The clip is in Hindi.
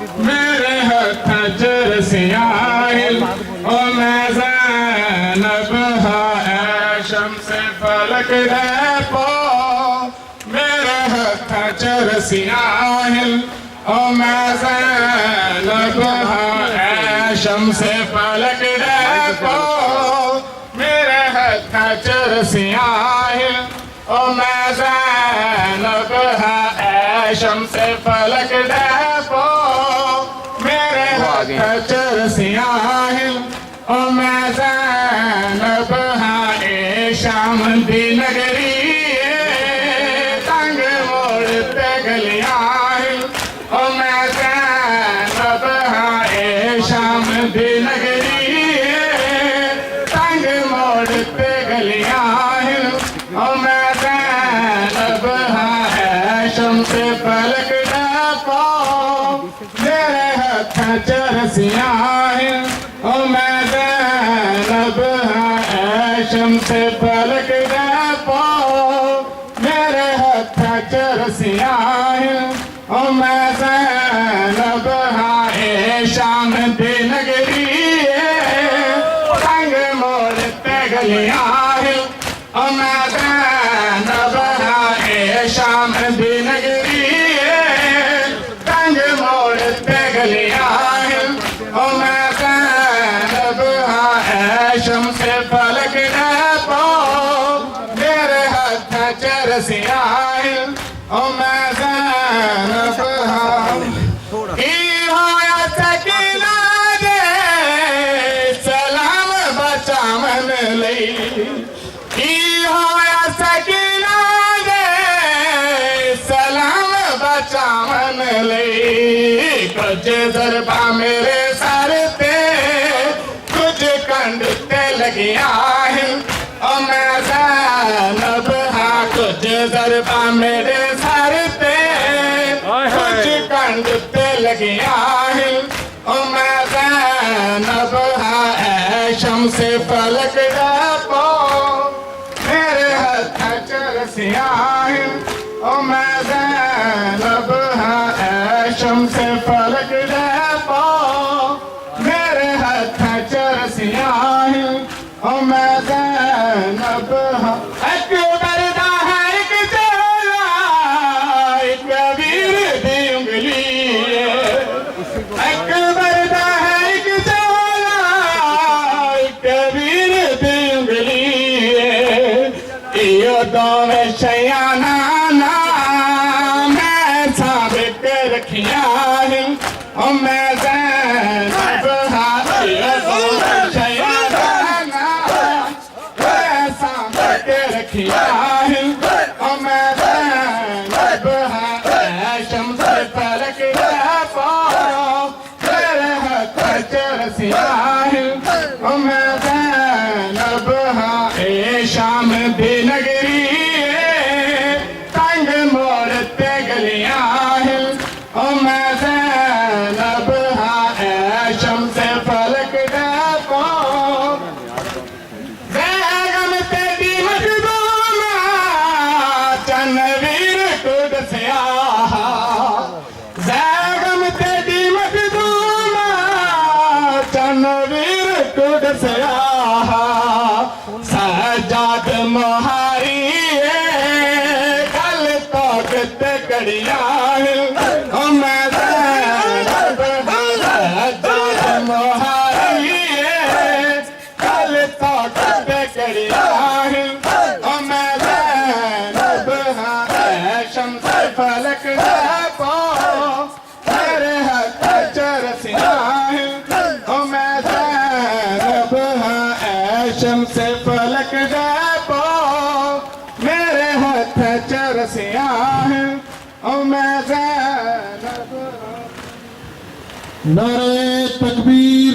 मेरे हथ चरसियाहिल ओ मैं ज़ैनब है शम्स फलक रैपो मेरे हथ चरसियाहिल ओ मैं ज़ैनब है शम्स फलक रैपो मेरे हथ चरसियाहिल ओ मैं ज़ैनब है शम्स फलक रैपो मेरे हथ चरसियाहिल ओ मैं ज़ैनब है शाम दी नगरी तंग मोड़ पे गलियाहिल ओ मैं ज़ैनब है शाम दी नगरी तंग मोड़ पे गलियाहिल ओ मैं ज़ैनब है शम्स फलक रैपो मेरे हथ चरसियाहिल ओ मैं ज़ैनब है शम्स फलक रैपो मेरे हथ चरसियाहिल ओ मैं ज़ैनब है शाम दी नगरी तंग मोड़ पे गलियाहिल ओ मैं ज़ैनब है शाम दी नगरी तंग मोड़ पे गलियाहिल ओ मैं ज़ैनब है शम्स फलक रैपो मेरे हथ चरसियाहिल ओ मैं ज़ैनब होया सकीना दे सलाम बचावन लई होया सकीना दे सलाम बचावन लई कुछ ज़रबा मेरे सर पे कुछ कंड ते लगियाहिल ओ मैं ज़ैनब हाँ कुछ ज़रबा मेरे सर पे कुछ कंड ते लगियाहिल ओ मैं ज़ैनब हाँ है शम्स फलक रैपो मेरे हथ चरसियाहिल ओ मैं ज़ैनब हाँ है शम्स फलक रैपो मेरे हथ चरसियाहिल ओ मैं ज़ैनब हाँ अकबर दा है एक चोला एक वीर दी उंगली अकबर दा है एक चोला एक वीर दी उंगली इयो दोवें शयाना ना मैं साबित रखियाहिल ओ मैं ज़ैनब हाँ इयो दोवें शयाना ना मैं साबित रखियाहिल ओ मैं ज़ैनब हाँ शम्स फलक रैपो मेरे हथ चरसियाहिल ओ मैं ज़ैनब हाँ शाम दी नगरी तंग मोड़ पे गलियाहिल ओ मैं ज़ैनब हाँ शम्स फलक रैपो ज़ैगम तेरी मखदूमा चन्नवीर को दसिया ज़ैगम तेरी मखदूमा चन्नवीर को दसिया सजाद मुहारी कल तोकत कड़ियाहिल ओ मैं ज़ैनब सजाद मुहारी कल तोकत कड़ियाहिल ओ मैं ज़ैनब है शम्स फलक रैपो मेरे हथ चरसियाहिल ओ मैं ज़ैनब है शम्स फलक रैपो मेरे हथ चरसियाहिल ओ मैं ज़ैनब नारे तकबीर